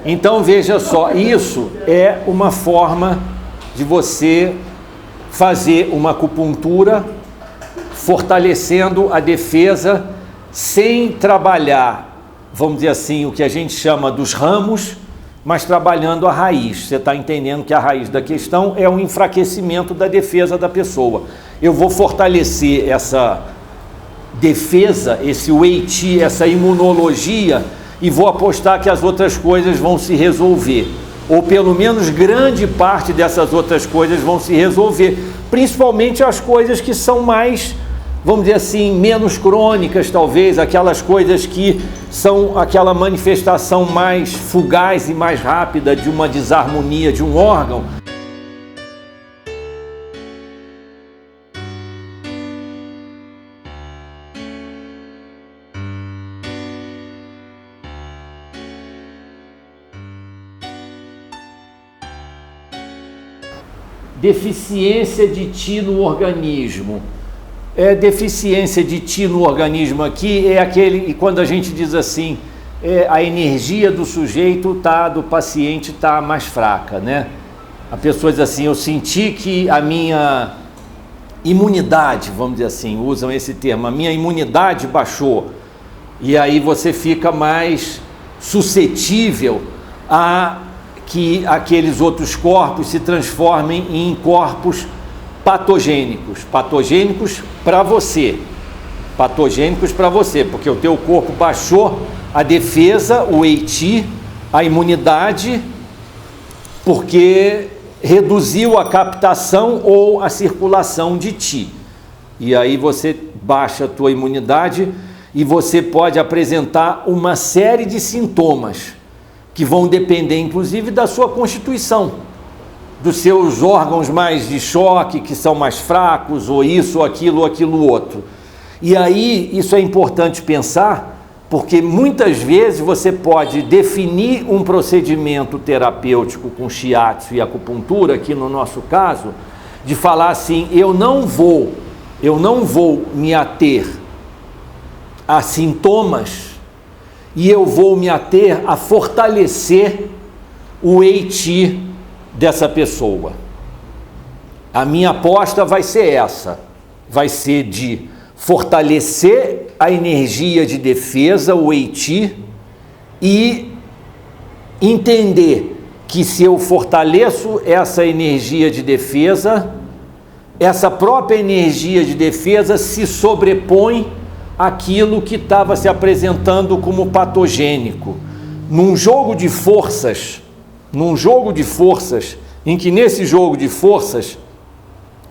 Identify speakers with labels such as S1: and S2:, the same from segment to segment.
S1: Então veja só, isso é uma forma de você fazer uma acupuntura fortalecendo a defesa sem trabalhar, vamos dizer assim, o que a gente chama dos ramos, mas trabalhando a raiz. Você está entendendo que a raiz da questão é o enfraquecimento da defesa da pessoa. Eu vou fortalecer essa defesa, esse Wei Qi, essa imunologia, e vou apostar que as outras coisas vão se resolver. Ou pelo menos grande parte dessas outras coisas vão se resolver. Principalmente as coisas que são mais, vamos dizer assim, menos crônicas talvez, aquelas coisas que são aquela manifestação mais fugaz e mais rápida de uma desarmonia de um órgão. Deficiência de Qi no organismo. Deficiência de Qi no organismo aqui é aquele, e quando a gente diz assim, a energia do sujeito do paciente está mais fraca, né? A pessoa diz assim, eu senti que a minha imunidade, vamos dizer assim, usam esse termo, a minha imunidade baixou, e aí você fica mais suscetível a que aqueles outros corpos se transformem em corpos patogênicos para você, porque o teu corpo baixou a defesa, o Wei Qi, a imunidade, porque reduziu a captação ou a circulação de Qi. E aí você baixa a tua imunidade e você pode apresentar uma série de sintomas que vão depender, inclusive, da sua constituição, dos seus órgãos mais de choque, que são mais fracos, ou isso, ou aquilo outro. E aí, isso é importante pensar, porque muitas vezes você pode definir um procedimento terapêutico com shiatsu e acupuntura, aqui no nosso caso, de falar assim, eu não vou me ater a sintomas, e eu vou me ater a fortalecer o Wei Qi dessa pessoa. A minha aposta vai ser essa, vai ser de fortalecer a energia de defesa, o Wei Qi, e entender que se eu fortaleço essa energia de defesa, essa própria energia de defesa se sobrepõe aquilo que estava se apresentando como patogênico. Num jogo de forças, em que nesse jogo de forças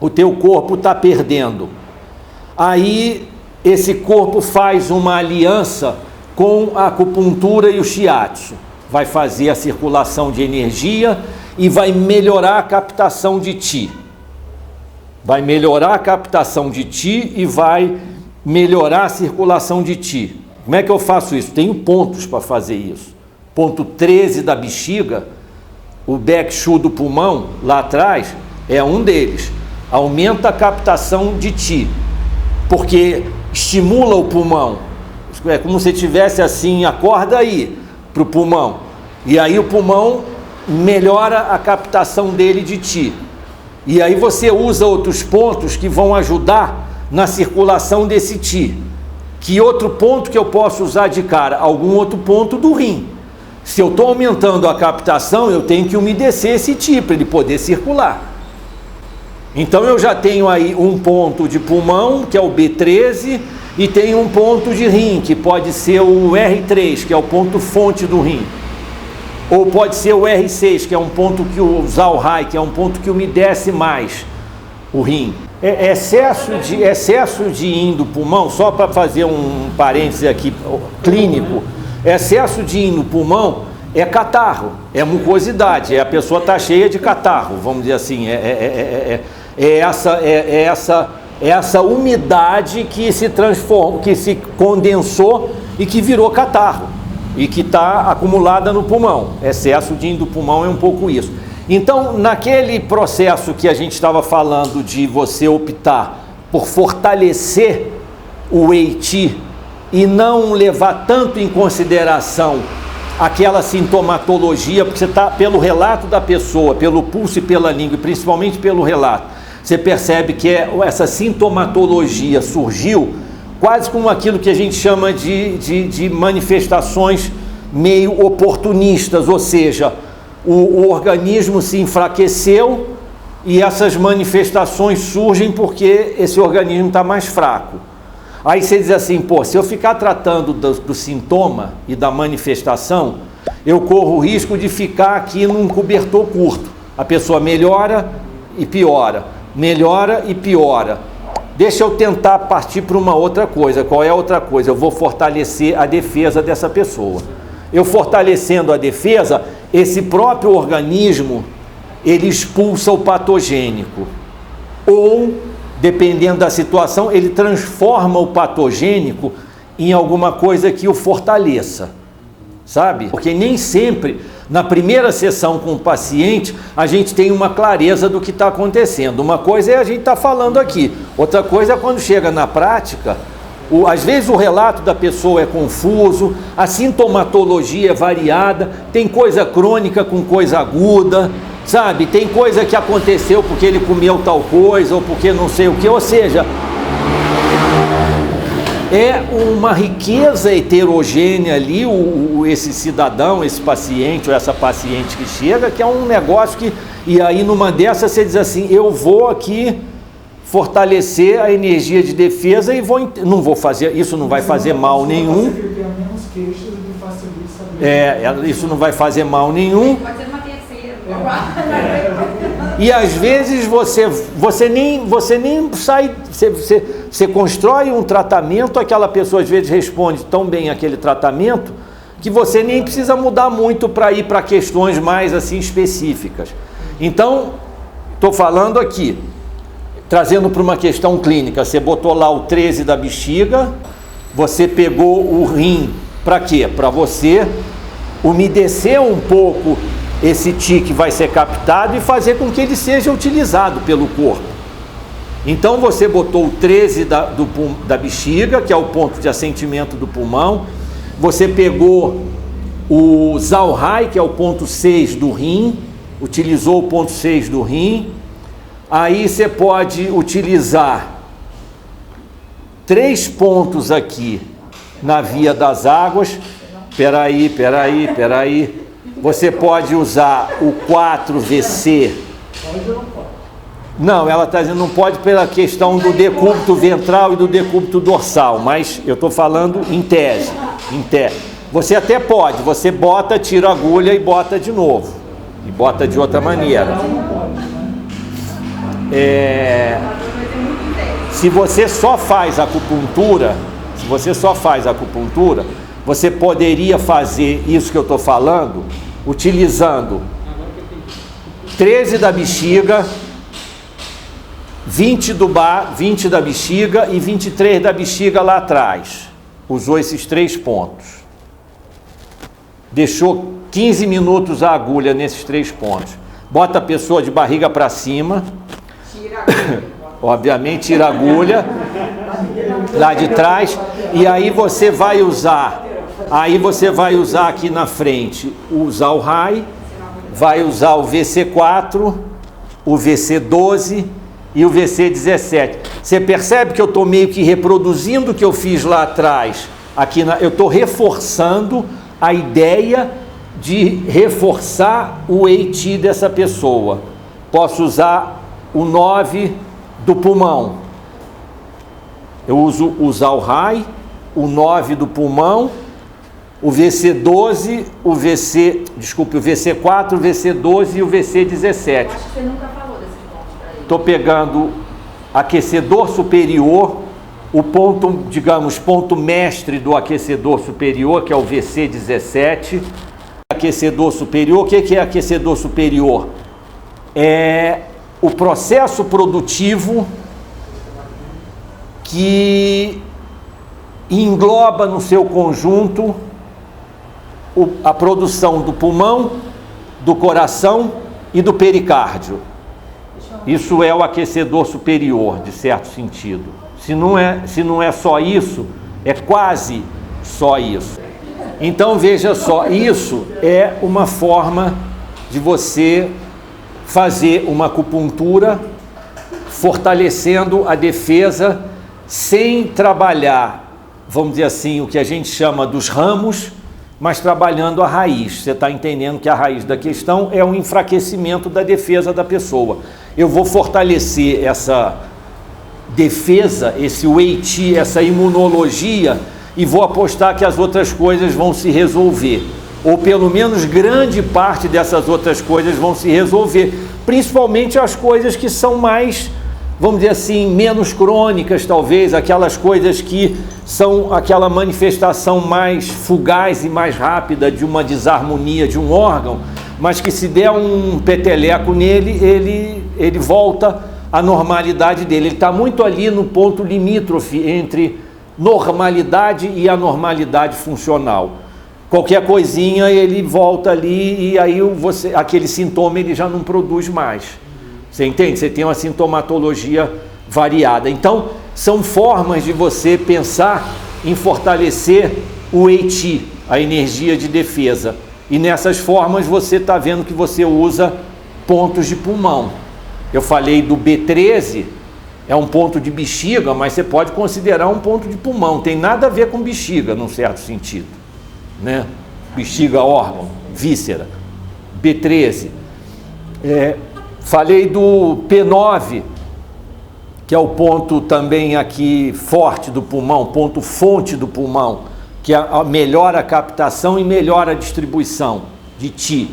S1: o teu corpo está perdendo, aí esse corpo faz uma aliança com a acupuntura e o shiatsu, vai fazer a circulação de energia e vai melhorar a captação de Qi, e vai melhorar a circulação de Qi. Como é que eu faço isso? Tenho pontos para fazer isso. Ponto 13 da bexiga, o Baek Shu do pulmão, lá atrás, é um deles. Aumenta a captação de Qi, porque estimula o pulmão. É como se tivesse assim, acorda aí para o pulmão. E aí o pulmão melhora a captação dele de Qi. E aí você usa outros pontos que vão ajudar na circulação desse Qi. Que outro ponto que eu posso usar de cara? Algum outro ponto do rim. Se eu estou aumentando a captação, eu tenho que umedecer esse Qi para ele poder circular. Então eu já tenho aí um ponto de pulmão, que é o B13, e tenho um ponto de rim, que pode ser o R3, que é o ponto fonte do rim. Ou pode ser o R6, que é um ponto que o Zhao-hai, que é um ponto que umedece mais o rim. Excesso de yin do pulmão, só para fazer um parêntese aqui clínico, excesso de yin no pulmão é catarro, é mucosidade, a pessoa está cheia de catarro, vamos dizer assim, essa umidade que se transformou, que se condensou e que virou catarro, e que está acumulada no pulmão. Excesso de yin do pulmão é um pouco isso. Então, naquele processo que a gente estava falando de você optar por fortalecer o Wei Qi e não levar tanto em consideração aquela sintomatologia, porque você está, pelo relato da pessoa, pelo pulso e pela língua, e principalmente pelo relato, você percebe que essa sintomatologia surgiu quase como aquilo que a gente chama de manifestações meio oportunistas, ou seja, o organismo se enfraqueceu e essas manifestações surgem porque esse organismo está mais fraco. Aí você diz assim, pô, se eu ficar tratando do sintoma e da manifestação, eu corro o risco de ficar aqui num cobertor curto. A pessoa melhora e piora, melhora e piora. Deixa eu tentar partir para uma outra coisa. Qual é a outra coisa? Eu vou fortalecer a defesa dessa pessoa. Eu fortalecendo a defesa, esse próprio organismo, ele expulsa o patogênico. Ou, dependendo da situação, ele transforma o patogênico em alguma coisa que o fortaleça, sabe? Porque nem sempre, na primeira sessão com o paciente, a gente tem uma clareza do que está acontecendo. Uma coisa é a gente estar falando aqui, outra coisa é quando chega na prática, às vezes o relato da pessoa é confuso, a sintomatologia é variada, tem coisa crônica com coisa aguda, sabe? Tem coisa que aconteceu porque ele comeu tal coisa ou porque não sei o que, ou seja, é uma riqueza heterogênea ali, esse cidadão, esse paciente ou essa paciente que chega, que é um negócio que, e aí numa dessas você diz assim, eu vou aqui fortalecer a energia de defesa e não vou fazer, isso não vai fazer mal nenhum. Isso não vai fazer mal nenhum. E às vezes você nem sai, você constrói um tratamento, aquela pessoa às vezes responde tão bem aquele tratamento que você nem precisa mudar muito para ir para questões mais assim específicas. Então, estou falando aqui, trazendo para uma questão clínica, você botou lá o 13 da bexiga, você pegou o rim, para quê? Para você umedecer um pouco esse Ti que vai ser captado e fazer com que ele seja utilizado pelo corpo. Então você botou o 13 da bexiga, que é o ponto de assentimento do pulmão, você pegou o Zalhai, que é o ponto 6 do rim, utilizou o ponto 6 do rim, aí você pode utilizar 3 pontos aqui na via das águas, peraí, você pode usar o 4VC.
S2: Pode ou não pode?
S1: Não, ela está dizendo não pode pela questão do decúbito ventral e do decúbito dorsal, mas eu estou falando em tese. Você até pode, você bota, tira a agulha e bota de novo. E bota de outra maneira. Se você só faz acupuntura, você poderia fazer isso que eu estou falando utilizando 13 da bexiga, 20 da bexiga e 23 da bexiga lá atrás. Usou esses 3 pontos. Deixou 15 minutos a agulha nesses 3 pontos. Bota a pessoa de barriga para cima. Obviamente tira a agulha lá de trás. E aí você vai usar aqui na frente o Zalhai, vai usar o VC4, o VC12 e o VC17. Você percebe que eu estou meio que reproduzindo o que eu fiz lá atrás. Eu estou reforçando a ideia de reforçar o EIT dessa pessoa. Posso usar o 9 do pulmão. Eu uso o Zalhai, o 9 do pulmão, o VC12, o VC4, o VC12 e o VC17.
S3: Acho que você nunca falou desse ponto para ele.
S1: Estou pegando aquecedor superior, o ponto, digamos, ponto mestre do aquecedor superior, que é o VC17. Aquecedor superior, o que é aquecedor superior? É o processo produtivo que engloba no seu conjunto a produção do pulmão, do coração e do pericárdio. Isso é o aquecedor superior, de certo sentido. Se não é só isso, é quase só isso. Então veja só, isso é uma forma de você fazer uma acupuntura fortalecendo a defesa sem trabalhar, vamos dizer assim, o que a gente chama dos ramos, mas trabalhando a raiz. Você está entendendo que a raiz da questão é um enfraquecimento da defesa da pessoa. Eu vou fortalecer essa defesa, esse Wei Qi, essa imunologia, e vou apostar que as outras coisas vão se resolver. Ou pelo menos grande parte dessas outras coisas vão se resolver. Principalmente as coisas que são mais, vamos dizer assim, menos crônicas talvez, aquelas coisas que são aquela manifestação mais fugaz e mais rápida de uma desarmonia de um órgão, mas que se der um peteleco nele, ele volta à normalidade dele. Ele está muito ali no ponto limítrofe entre normalidade e anormalidade funcional. Qualquer coisinha ele volta ali e aí aquele sintoma ele já não produz mais. Você entende? Você tem uma sintomatologia variada. Então, são formas de você pensar em fortalecer o Wei Qi, a energia de defesa. E nessas formas você está vendo que você usa pontos de pulmão. Eu falei do B13, é um ponto de bexiga, mas você pode considerar um ponto de pulmão. Tem nada a ver com bexiga, num certo sentido, né? Bexiga, órgão, víscera. B13. Falei do P9, que é o ponto também aqui forte do pulmão, ponto fonte do pulmão, que melhora a captação e melhora a distribuição de Qi.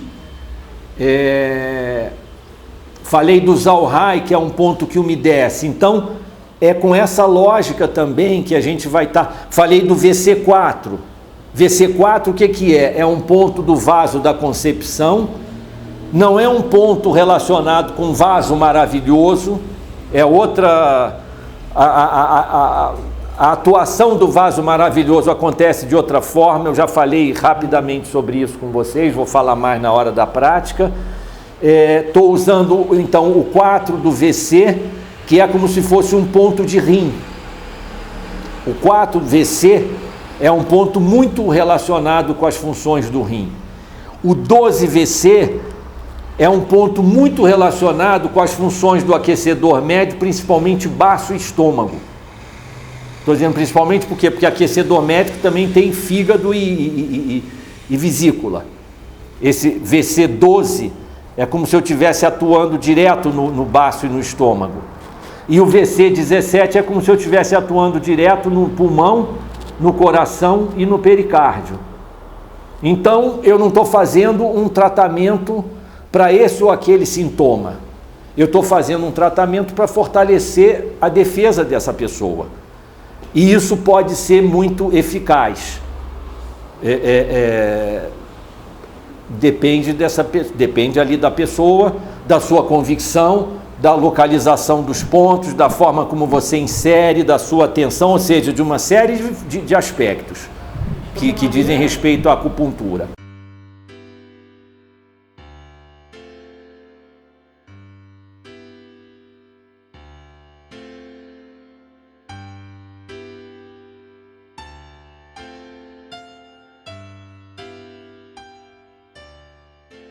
S1: Falei do Zhaohai, que é um ponto que umedece. Então, é com essa lógica também que a gente vai estar... Falei do VC4. VC4, o que é? É um ponto do vaso da concepção. Não é um ponto relacionado com vaso maravilhoso. É outra... A atuação do vaso maravilhoso acontece de outra forma. Eu já falei rapidamente sobre isso com vocês. Vou falar mais na hora da prática. Estou usando então o 4 do VC, que é como se fosse um ponto de rim. O 4 VC é um ponto muito relacionado com as funções do rim. O 12 VC é um ponto muito relacionado com as funções do aquecedor médio, principalmente baço e estômago. Estou dizendo principalmente por quê? Porque aquecedor médio também tem fígado e vesícula. Esse VC12 é como se eu estivesse atuando direto no baço e no estômago. E o VC17 é como se eu estivesse atuando direto no pulmão, no coração e no pericárdio. Então, eu não estou fazendo um tratamento para esse ou aquele sintoma. Eu estou fazendo um tratamento para fortalecer a defesa dessa pessoa. E isso pode ser muito eficaz. Depende ali da pessoa, da sua convicção, da localização dos pontos, da forma como você insere, da sua atenção, ou seja, de uma série de aspectos que dizem respeito à acupuntura.